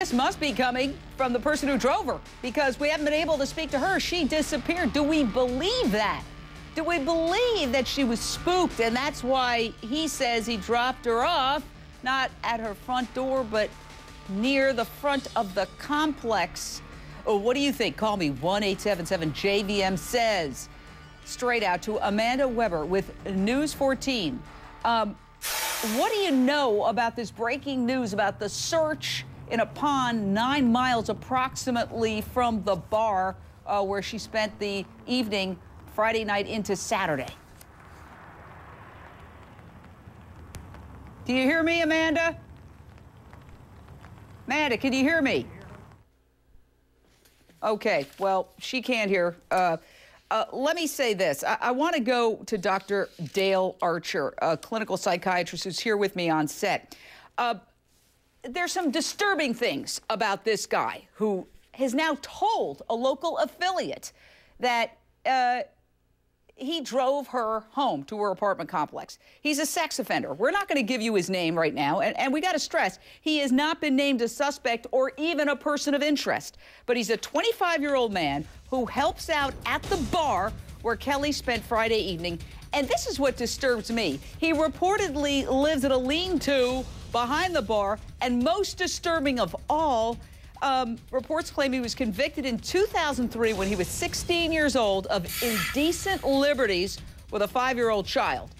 This must be coming from the person who drove her, because we haven't been able to speak to her. She disappeared. Do we believe that? Do we believe that she was spooked, and that's why he says he dropped her off, not at her front door, but near the front of the complex? Oh, what do you think? Call me, 1-877-JVM says. Straight out to Amanda Weber with News 14. What do you know about this breaking news about the search in a pond 9 miles approximately from the bar where she spent the evening Friday night into Saturday? Do you hear me, Amanda? Amanda, can you hear me? Okay, well, she can't hear. Let me say this. I want to go to Dr. Dale Archer, a clinical psychiatrist who's here with me on set. There's some disturbing things about this guy who has now told a local affiliate that he drove her home to her apartment complex. He's a sex offender. We're not going to give you his name right now, and we got to stress, he has not been named a suspect or even a person of interest. But he's a 25-year-old man who helps out at the bar where Kelli spent Friday evening, and this is what disturbs me. He reportedly lives in a lean-to behind the bar, and most disturbing of all, reports claim he was convicted in 2003 when he was 16 years old of indecent liberties with a 5-year-old child.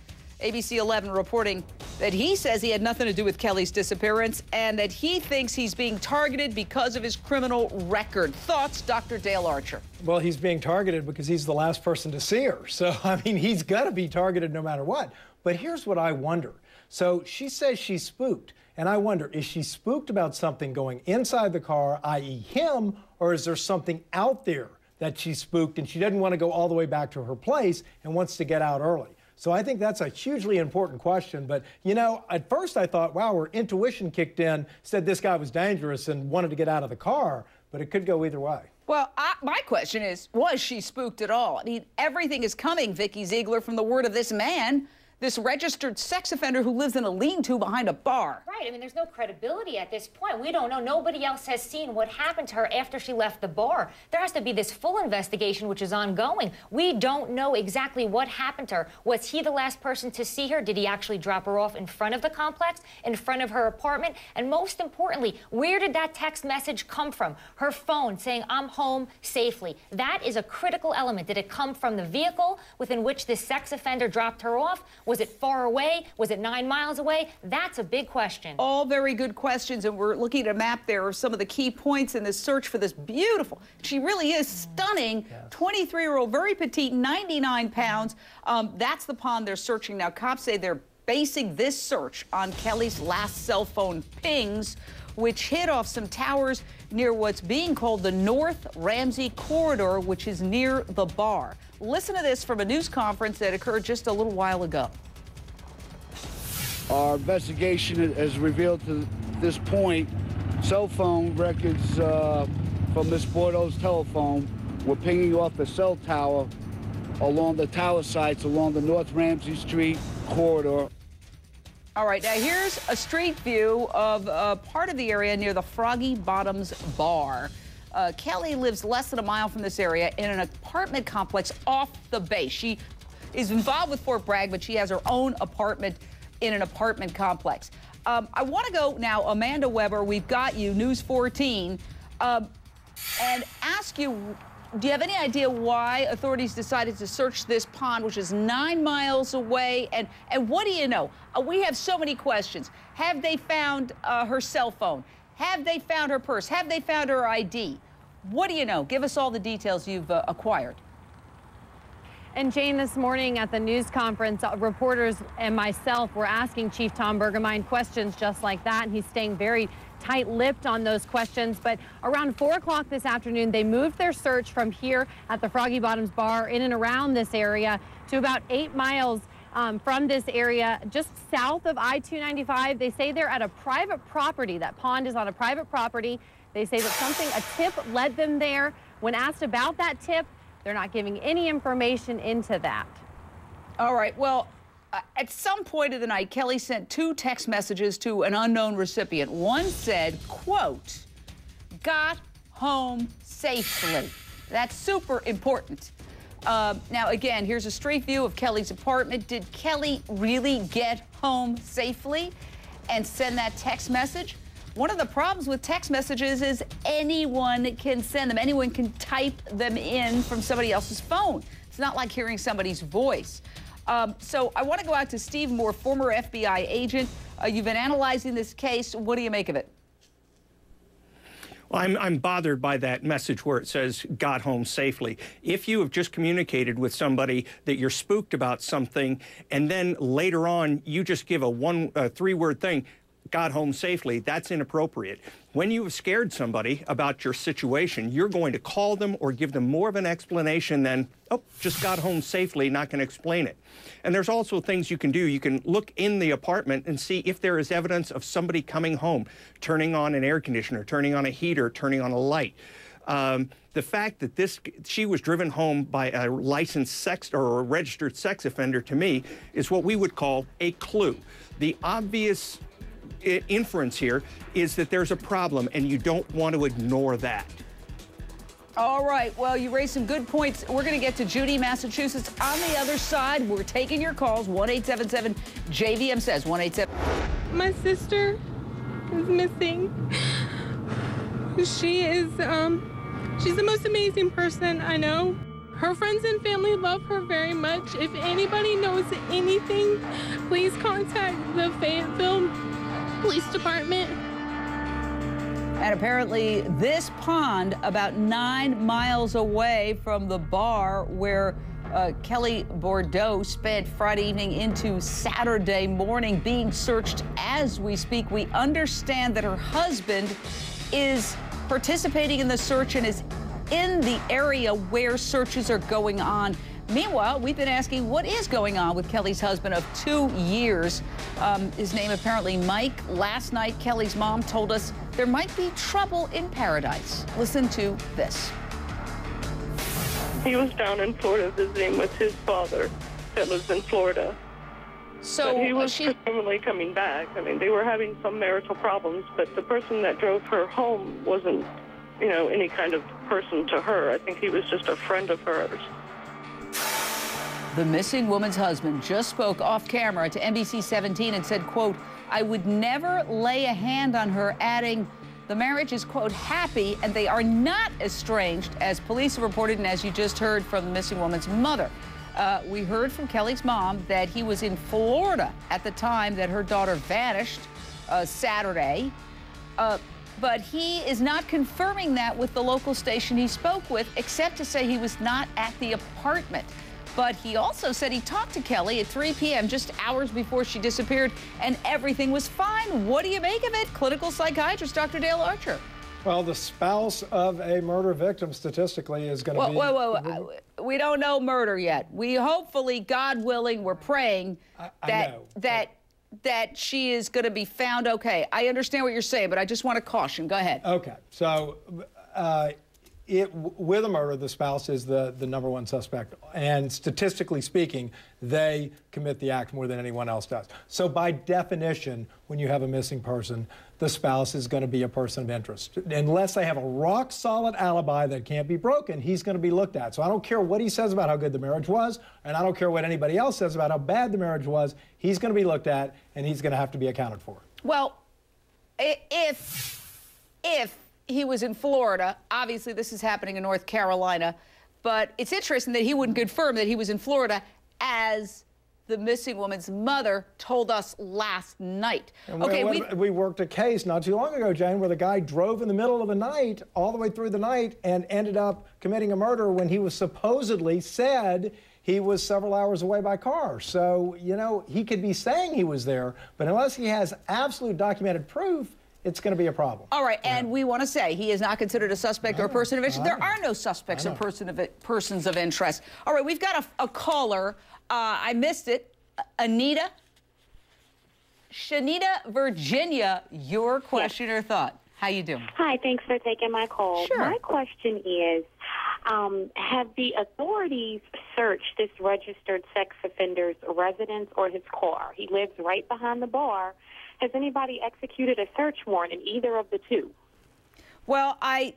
ABC 11 reporting that he says he had nothing to do with Kelli's disappearance and that he thinks he's being targeted because of his criminal record. Thoughts, Dr. Dale Archer? Well, he's being targeted because he's the last person to see her. So, I mean, he's got to be targeted no matter what. But here's what I wonder. So she says she's spooked. And I wonder, is she spooked about something going inside the car, i.e. him, or is there something out there that she's spooked and she doesn't want to go all the way back to her place and wants to get out early? So I think that's a hugely important question. But, you know, at first I thought, wow, her intuition kicked in, said this guy was dangerous and wanted to get out of the car, but it could go either way. Well, my question is, was she spooked at all? I mean, everything is coming, Vikki Ziegler, from the word of this man, this registered sex offender who lives in a lean-to behind a bar. Right. I mean, there's no credibility at this point. We don't know. Nobody else has seen what happened to her after she left the bar. There has to be this full investigation, which is ongoing. We don't know exactly what happened to her. Was he the last person to see her? Did he actually drop her off in front of the complex, in front of her apartment? And most importantly, where did that text message come from? Her phone saying, "I'm home safely." That is a critical element. Did it come from the vehicle within which this sex offender dropped her off? Was it far away? Was it 9 miles away? That's a big question. All very good questions, and we're looking at a map there of some of the key points in this search for this beautiful, she really is stunning, 23-year-old, very petite, 99 pounds. That's the pond they're searching now. Cops say they're basing this search on Kelli's last cell phone pings, which hit off some towers near what's being called the North Ramsey Corridor, which is near the bar. Listen to this from a news conference that occurred just a little while ago. Our investigation has revealed to this point cell phone records from Ms. Bordeaux's telephone were pinging off the cell tower along the tower sites along the North Ramsey Street corridor. All right, now here's a street view of part of the area near the Froggy Bottoms bar. Kelli lives less than a mile from this area in an apartment complex off the base. She is involved with Fort Bragg, but she has her own apartment in an apartment complex. I want to go now, Amanda Weber, we've got you, News 14, and ask you, do you have any idea why authorities decided to search this pond, which is 9 miles away? And what do you know? We have so many questions. Have they found her cell phone? Have they found her purse? Have they found her ID? What do you know? Give us all the details you've acquired. And Jane, this morning at the news conference, reporters and myself were asking Chief Tom Bergermein questions just like that, and he's staying very tight-lipped on those questions. But around 4 o'clock this afternoon, they moved their search from here at the Froggy Bottoms bar in and around this area to about 8 miles from this area, just south of I-295. They say they're at a private property. That pond is on a private property. They say that a tip led them there. When asked about that tip, they're not giving any information into that. All right, well, at some point of the night, Kelli sent 2 text messages to an unknown recipient. One said, quote, got home safely. That's super important. Now, again, here's a street view of Kelli's apartment. Did Kelli really get home safely and send that text message? One of the problems with text messages is anyone can send them. Anyone can type them in from somebody else's phone. It's not like hearing somebody's voice. So I want to go out to Steve Moore, former FBI agent. You've been analyzing this case. What do you make of it? Well, I'm bothered by that message where it says got home safely. If you have just communicated with somebody that you're spooked about something, and then later on you just give a three-word thing, got home safely, that's inappropriate. When you have scared somebody about your situation, you're going to call them or give them more of an explanation than, oh, just got home safely, not going to explain it. And there's also things you can do. You can look in the apartment and see if there is evidence of somebody coming home, turning on an air conditioner, turning on a heater, turning on a light. The fact that she was driven home by a licensed sex or a registered sex offender, to me, is what we would call a clue. The obvious inference here is that there's a problem, and you don't want to ignore that. All right. Well, you raised some good points. We're going to get to Judy, Massachusetts. On the other side, we're taking your calls. 1-877-JVM says 1-877. My sister is missing. She is, she's the most amazing person I know. Her friends and family love her very much. If anybody knows anything, please contact the Fayetteville Police Department. And apparently this pond about 9 miles away from the bar where Kelli Bordeaux spent Friday evening into Saturday morning being searched as we speak. We understand that her husband is participating in the search and is in the area where searches are going on. Meanwhile, we've been asking what is going on with Kelli's husband of 2 years. His name apparently Mike. Last night, Kelli's mom told us there might be trouble in paradise. Listen to this. He was down in Florida visiting with his father that lives in Florida. So but he was presumably coming back. I mean, they were having some marital problems, but the person that drove her home wasn't, you know, any kind of person to her. I think he was just a friend of hers. The missing woman's husband just spoke off camera to NBC 17 and said, quote, I would never lay a hand on her, adding, the marriage is, quote, happy, and they are not estranged, as police have reported, and as you just heard from the missing woman's mother. We heard from Kelli's mom that he was in Florida at the time that her daughter vanished Saturday. But he is not confirming that with the local station he spoke with, except to say he was not at the apartment. But he also said he talked to Kelli at 3 p.m., just hours before she disappeared, and everything was fine. What do you make of it? Clinical psychiatrist Dr. Dale Archer. Well, the spouse of a murder victim statistically is going to be... Whoa. We don't know murder yet. We hopefully, God willing, we're praying that she is going to be found okay. I understand what you're saying, but I just want to caution. Go ahead. Okay. So with a murder, the spouse is the number one suspect. And statistically speaking, they commit the act more than anyone else does. So by definition, when you have a missing person, the spouse is going to be a person of interest. Unless they have a rock-solid alibi that can't be broken, he's going to be looked at. So I don't care what he says about how good the marriage was, and I don't care what anybody else says about how bad the marriage was. He's going to be looked at, and he's going to have to be accounted for. Well, if he was in Florida, obviously this is happening in North Carolina, but it's interesting that he wouldn't confirm that he was in Florida, as the missing woman's mother told us last night. And we worked a case not too long ago, Jane, where the guy drove in the middle of the night, all the way through the night, and ended up committing a murder when he was supposedly said he was several hours away by car. So, you know, he could be saying he was there, but unless he has absolute documented proof, it's going to be a problem. All right, and we want to say he is not considered a suspect or a person of interest. There are no suspects or persons of interest. All right, we've got a caller. I missed it. Anita, Shanita, Virginia, your question or thought. How you doing? Hi, thanks for taking my call. Sure. My question is, have the authorities searched this registered sex offender's residence or his car? He lives right behind the bar. Has anybody executed a search warrant in either of the two? Well, I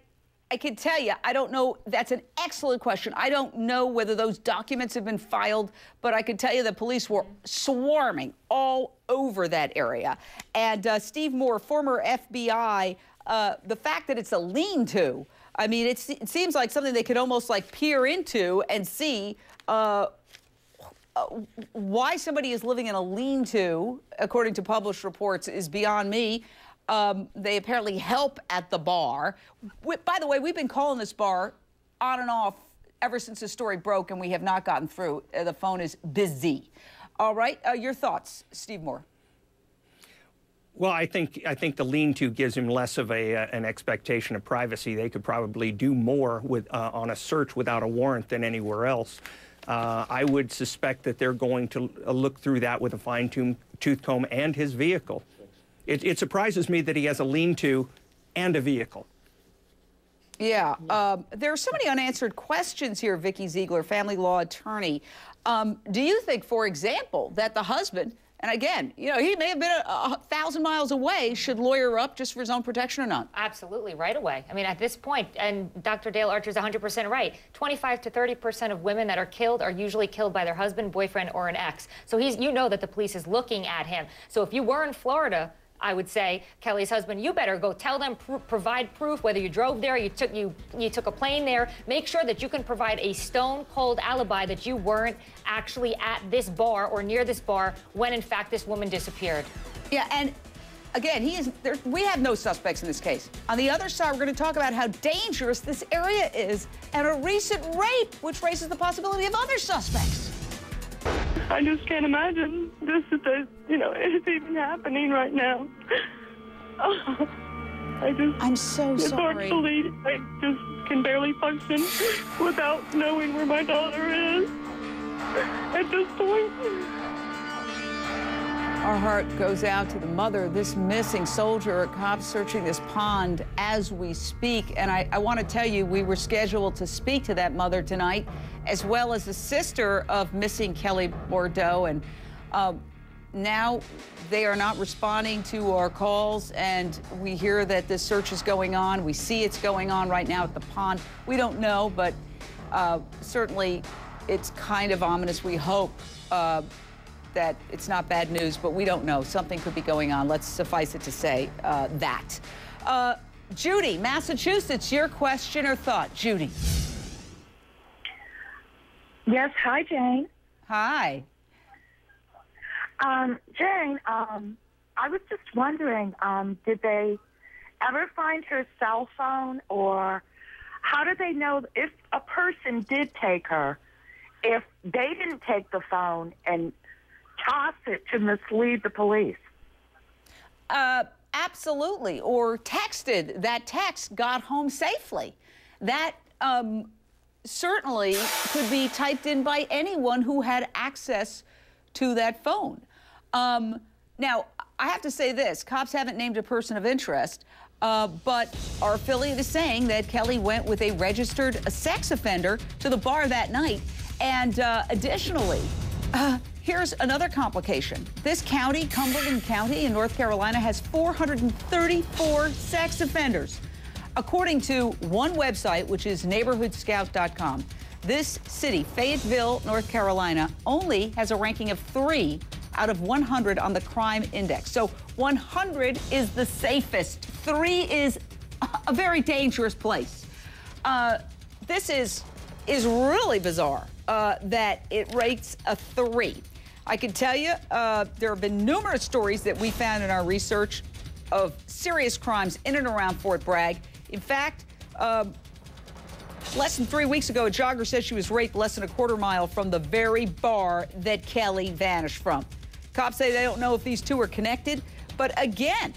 can tell you, I don't know. That's an excellent question. I don't know whether those documents have been filed, but I can tell you the police were swarming all over that area. And Steve Moore, former FBI, the fact that it's a lean-to, I mean, it seems like something they could almost like peer into and see why somebody is living in a lean-to, according to published reports, is beyond me. They apparently help at the bar. By the way, we've been calling this bar on and off ever since the story broke, and we have not gotten through. The phone is busy. All right, your thoughts, Steve Moore? Well, I think the lean-to gives him less of an expectation of privacy. They could probably do more with on a search without a warrant than anywhere else. I would suspect that they're going to look through that with a fine-tooth comb and his vehicle. It surprises me that he has a lean-to and a vehicle. Yeah, there are so many unanswered questions here, Vikki Ziegler, family law attorney. Do you think, for example, that the husband, and again, you know, he may have been 1,000 miles away, should lawyer up just for his own protection or not? Absolutely, right away. I mean, at this point, and Dr. Dale Archer is 100% right, 25 to 30% of women that are killed are usually killed by their husband, boyfriend, or an ex. So you know that the police is looking at him. So if you were in Florida, I would say, Kelly's husband, you better go tell them, provide proof, whether you drove there, you took a plane there. Make sure that you can provide a stone-cold alibi that you weren't actually at this bar or near this bar when, in fact, this woman disappeared. Yeah, and again, we have no suspects in this case. On the other side, we're going to talk about how dangerous this area is and a recent rape, which raises the possibility of other suspects. I just can't imagine this is it's even happening right now. I'm so it's sorry. It's hard to believe. I just can barely function without knowing where my daughter is at this point. Our heart goes out to the mother of this missing soldier. Cops searching this pond as we speak. And I want to tell you, we were scheduled to speak to that mother tonight, as well as the sister of missing Kelli Bordeaux. And now they are not responding to our calls, and we hear that this search is going on. We see it's going on right now at the pond. We don't know, but certainly it's kind of ominous. We hope that it's not bad news, but we don't know. Something could be going on. Let's suffice it to say that. Judy, Massachusetts, your question or thought. Judy. Yes, hi, Jane. Hi. Jane, I was just wondering, did they ever find her cell phone, or how do they know if a person did take her, if they didn't take the phone and toss it to mislead the police? Absolutely. Or texted. That text got home safely. That certainly could be typed in by anyone who had access to that phone. Now, I have to say this. Cops haven't named a person of interest, but our affiliate is saying that Kelly went with a registered sex offender to the bar that night. And additionally, here's another complication. This county, Cumberland County in North Carolina, has 434 sex offenders. According to one website, which is neighborhoodscout.com, this city, Fayetteville, North Carolina, only has a ranking of 3 out of 100 on the crime index. So 100 is the safest. 3 is a very dangerous place. This is really bizarre that it rates a 3. I can tell you there have been numerous stories that we found in our research of serious crimes in and around Fort Bragg. In fact, less than 3 weeks ago, a jogger said she was raped less than a quarter mile from the very bar that Kelly vanished from. Cops say they don't know if these two are connected. But again,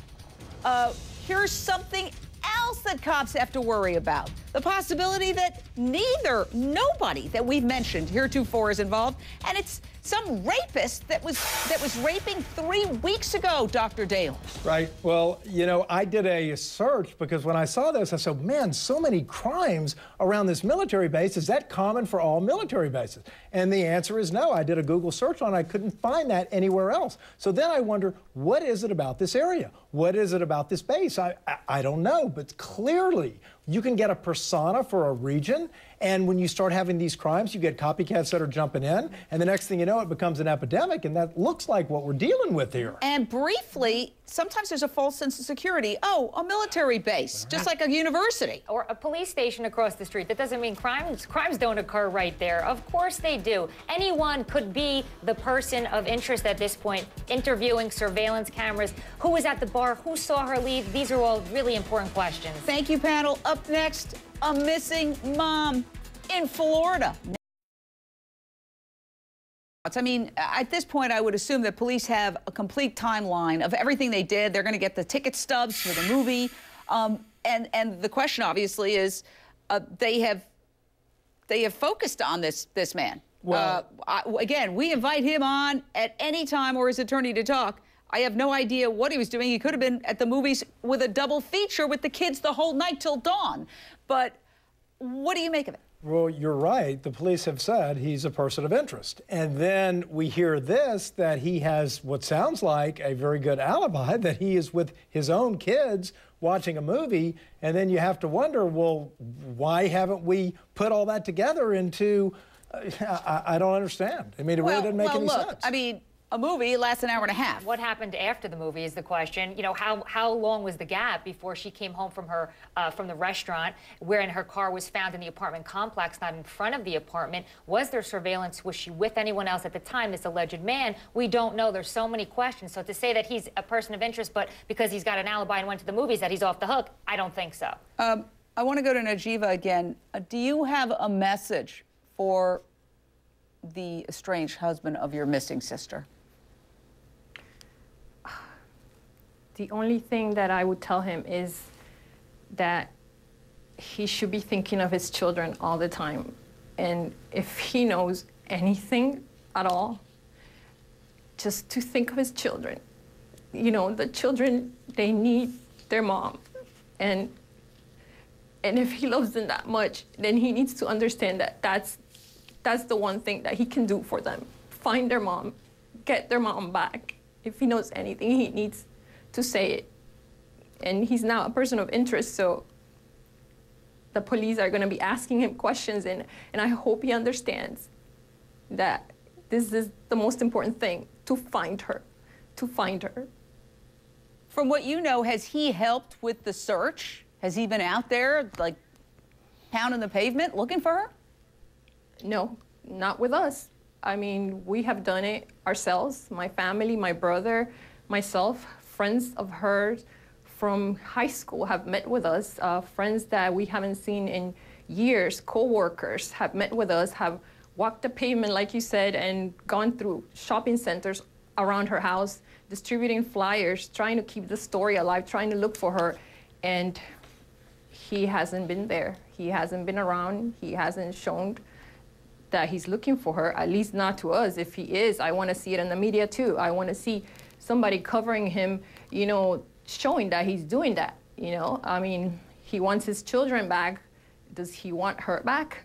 here's something else that cops have to worry about. The possibility that nobody that we've mentioned heretofore is involved. And it's some rapist that was raping 3 weeks ago, Dr. Dale. Right. Well, you know, I did a search because when I saw this, I said, man, so many crimes around this military base. Is that common for all military bases? And the answer is no. I did a Google search on it. I couldn't find that anywhere else. So then I wonder, what is it about this area? What is it about this base? I don't know, but clearly you can get a persona for a region, and when you start having these crimes, you get copycats that are jumping in, and the next thing you know, it becomes an epidemic, and that looks like what we're dealing with here. And briefly, sometimes there's a false sense of security. Oh, a military base, just like a university. Or a police station across the street. That doesn't mean crimes don't occur right there. Of course they do. Anyone could be the person of interest at this point, interviewing surveillance cameras, who was at the bar, who saw her leave. These are all really important questions. Thank you, panel. Up next, a missing mom in Florida. I mean, at this point, I would assume that police have a complete timeline of everything they did. They're going to get the ticket stubs for the movie. And the question, obviously, is they have focused on this man. Well, again, we invite him on at any time or his attorney to talk. I have no idea what he was doing. He could have been at the movies with a double feature with the kids the whole night till dawn. But what do you make of it? Well, you're right. The police have said he's a person of interest. And then we hear this, that he has what sounds like a very good alibi, that he is with his own kids watching a movie. And then you have to wonder, well, why haven't we put all that together into, I don't understand. I mean, it really doesn't make any sense. I mean, a movie lasts an hour and a half. What happened after the movie is the question. You know, how long was the gap before she came home from her from the restaurant, wherein her car was found in the apartment complex, not in front of the apartment? Was there surveillance? Was she with anyone else at the time, this alleged man? We don't know. There's so many questions. So to say that he's a person of interest, but because he's got an alibi and went to the movies, that he's off the hook, I don't think so. I want to go to Najiva again. Do you have a message for the estranged husband of your missing sister? The only thing that I would tell him is that he should be thinking of his children all the time. And if he knows anything at all, just to think of his children. You know, the children, they need their mom. And if he loves them that much, then he needs to understand that that's the one thing that he can do for them. Find their mom, get their mom back. If he knows anything, he needs to say it. And he's now a person of interest, so the police are going to be asking him questions, and I hope he understands that this is the most important thing, to find her, From what you know, has he helped with the search? Has he been out there, like, pounding the pavement looking for her? No, not with us. I mean, we have done it ourselves, my family, my brother, myself. Friends of hers from high school have met with us. Friends that we haven't seen in years, co-workers have met with us, have walked the pavement, like you said, and gone through shopping centers around her house, distributing flyers, trying to keep the story alive, trying to look for her. And he hasn't been there. He hasn't been around. He hasn't shown that he's looking for her, at least not to us. If he is, I want to see it in the media too. I want to see somebody covering him, you know, showing that he's doing that, you know? I mean, he wants his children back. Does he want her back?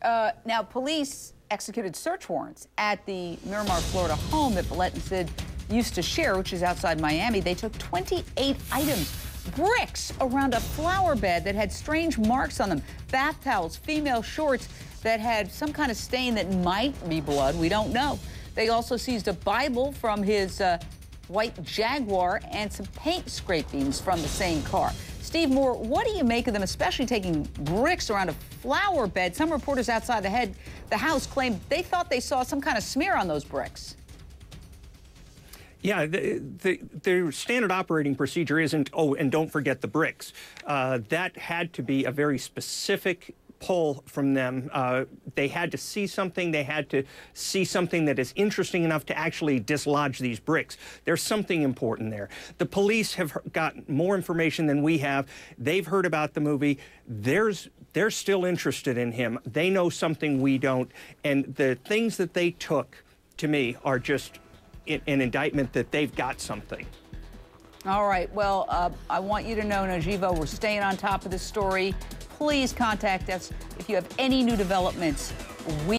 Now, police executed search warrants at the Miramar, Florida home that Villette and Sid used to share, which is outside Miami. They took 28 items, bricks around a flower bed that had strange marks on them, bath towels, female shorts that had some kind of stain that might be blood. We don't know. They also seized a Bible from his white Jaguar and some paint scrapings from the same car. Steve Moore, what do you make of them, especially taking bricks around a flower bed? Some reporters outside the house claimed they thought they saw some kind of smear on those bricks. Yeah, their standard operating procedure isn't, oh, and don't forget the bricks. That had to be a very specific pull from them. They had to see something. They had to see something that is interesting enough to actually dislodge these bricks. There's something important there. The police have got more information than we have. They've heard about the movie. They're still interested in him. They know something we don't. And the things that they took, to me, are just an indictment that they've got something. All right. Well, I want you to know, Najivo, we're staying on top of this story. Please contact us if you have any new developments.